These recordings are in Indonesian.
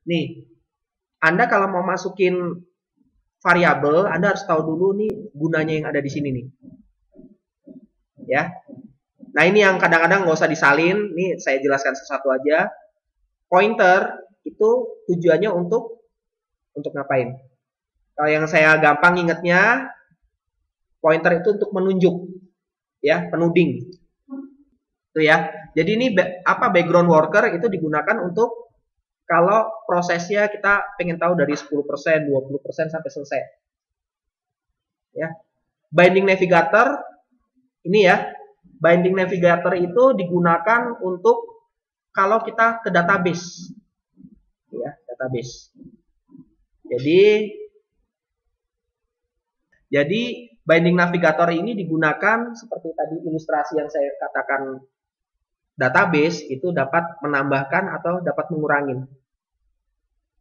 Nih, Anda kalau mau masukin variabel, Anda harus tahu dulu nih gunanya yang ada di sini nih. Ya. Nah, ini yang kadang-kadang nggak usah disalin. Nih, saya jelaskan satu aja. Pointer itu tujuannya untuk ngapain? Kalau yang saya gampang ingatnya, pointer itu untuk menunjuk, ya, penuding. Itu ya. Jadi ini background worker itu digunakan untuk kalau prosesnya kita pengen tahu dari 10%, 20% sampai selesai. Ya. Binding navigator ini ya. Binding navigator itu digunakan untuk kalau kita ke database. Ya, database. Jadi binding navigator ini digunakan seperti tadi ilustrasi yang saya katakan, database itu dapat menambahkan atau dapat mengurangi.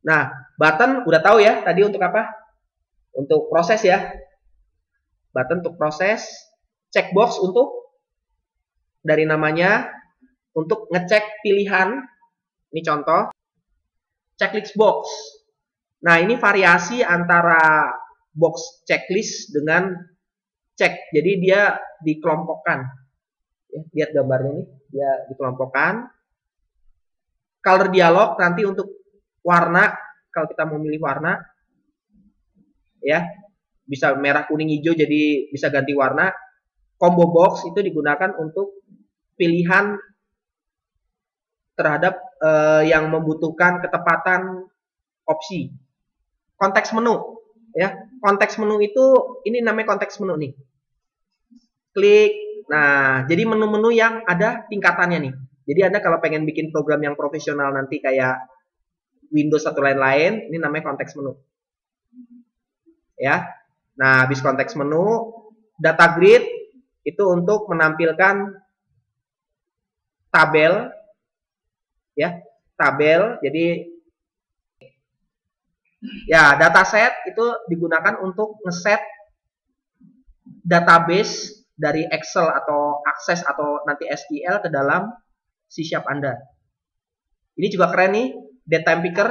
Nah, button udah tahu ya tadi untuk apa? Untuk proses ya. Button untuk proses, checkbox untuk dari namanya untuk ngecek pilihan. Ini contoh. Checklist box. Nah, ini variasi antara box checklist dengan check. Jadi dia dikelompokkan. Ya, lihat gambarnya nih, dia dikelompokkan. Color dialog nanti untuk warna, kalau kita mau milih warna, ya bisa merah, kuning, hijau, jadi bisa ganti warna. Combo box itu digunakan untuk pilihan terhadap yang membutuhkan ketepatan opsi. Konteks menu, ya. Konteks menu itu ini namanya konteks menu nih. Klik. Nah, jadi menu-menu yang ada tingkatannya nih. Jadi Anda kalau pengen bikin program yang profesional nanti kayak Windows atau lain-lain, ini namanya konteks menu. Ya. Nah, habis konteks menu, data grid itu untuk menampilkan tabel, ya, tabel. Jadi ya, dataset itu digunakan untuk ngeset database dari Excel atau Access atau nanti SQL ke dalam C# Anda. Ini juga keren nih, datetime picker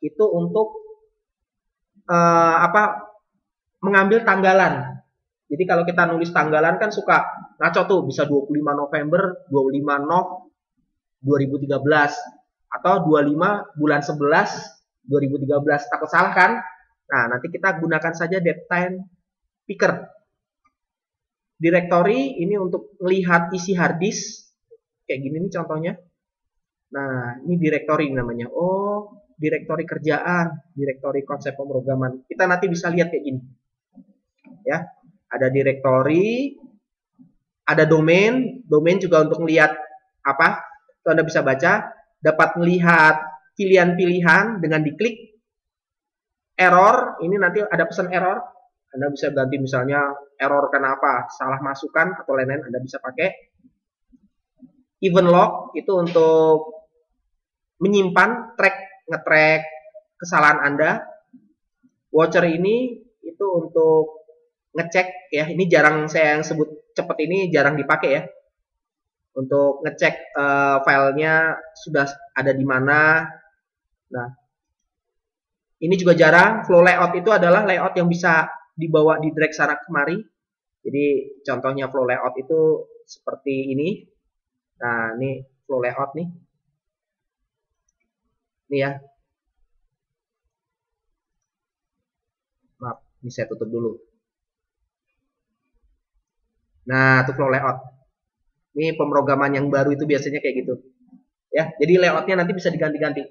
itu untuk mengambil tanggalan. Jadi kalau kita nulis tanggalan kan suka ngaco tuh, bisa 25 November, 25 Nov 2013 atau 25 bulan 11 2013. Takut salah kan? Nah, nanti kita gunakan saja datetime picker. Directory ini untuk melihat isi hard disk. Kayak gini nih contohnya. Nah, ini directory namanya. Oh, directory kerjaan, directory konsep pemrograman. Kita nanti bisa lihat kayak gini. Ya, ada directory, ada domain. Domain juga untuk melihat apa? Itu Anda bisa baca. Dapat melihat pilihan-pilihan dengan diklik. Error, ini nanti ada pesan error. Anda bisa ganti misalnya error kenapa, salah masukan atau lain-lain Anda bisa pakai. Event log itu untuk menyimpan nge-track kesalahan Anda. Watcher ini itu untuk ngecek ya, ini jarang saya yang sebut cepat, ini jarang dipakai ya. Untuk ngecek filenya sudah ada di mana. Nah, ini juga jarang. Flow layout itu adalah layout yang bisa dibawa di drag sana kemari. Jadi contohnya flow layout itu seperti ini. Nah, ini flow layout nih. Ini ya. Maaf, ini saya tutup dulu. Nah, itu flow layout. Ini pemrograman yang baru itu biasanya kayak gitu. Ya, jadi layoutnya nanti bisa diganti-ganti.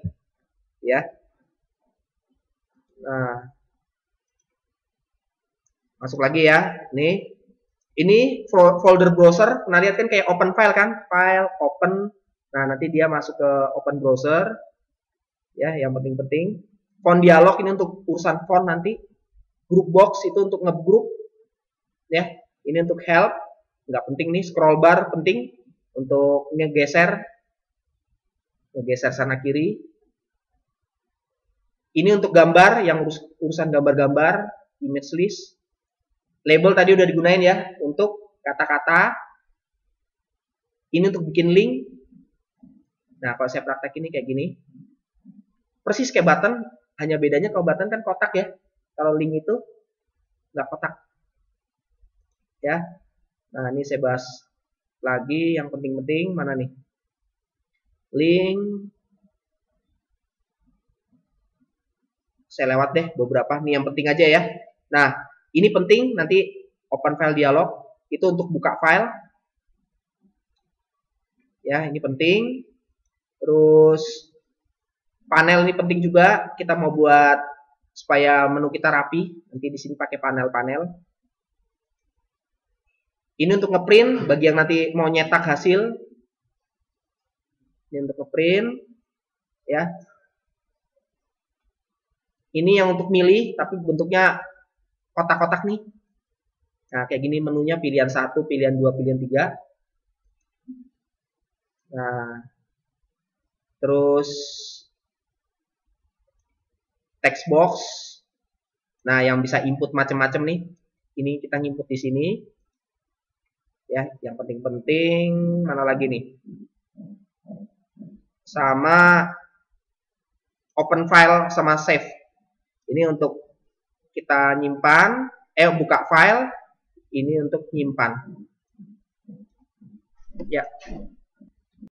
Ya. Nah, masuk lagi ya. Nih. Ini folder browser. Pernah lihat kan kayak open file kan? File, open. Nah, nanti dia masuk ke open browser. Ya, yang penting-penting. Font dialog ini untuk urusan font nanti. Group box itu untuk nge-group. Ya, ini untuk help. Nggak penting nih, scroll bar penting untuk ngegeser sana kiri. Ini untuk gambar, yang urusan gambar-gambar, image list. Label tadi udah digunain ya, untuk kata-kata. Ini untuk bikin link. Nah, kalau saya praktek ini kayak gini. persis kayak button, hanya bedanya kalau button kan kotak ya, kalau link itu nggak kotak ya. Nah ini saya bahas lagi yang penting-penting. Mana nih link, saya lewat deh beberapa nih yang penting aja ya. Nah ini penting, nanti open file dialog itu untuk buka file ya, ini penting. Terus panel ini penting juga, kita mau buat supaya menu kita rapi, nanti di sini pakai panel-panel. Ini untuk ngeprint, bagi yang nanti mau nyetak hasil. Ini untuk ngeprint, ya. Ini yang untuk milih, tapi bentuknya kotak-kotak nih. Nah, kayak gini menunya, pilihan 1, pilihan 2, pilihan 3. Nah, terus text box. Nah, yang bisa input macam-macam nih. Ini kita input di sini. Ya, yang penting-penting mana lagi nih? Sama open file sama save. Ini untuk kita nyimpan, buka file. Ini untuk nyimpan. Ya.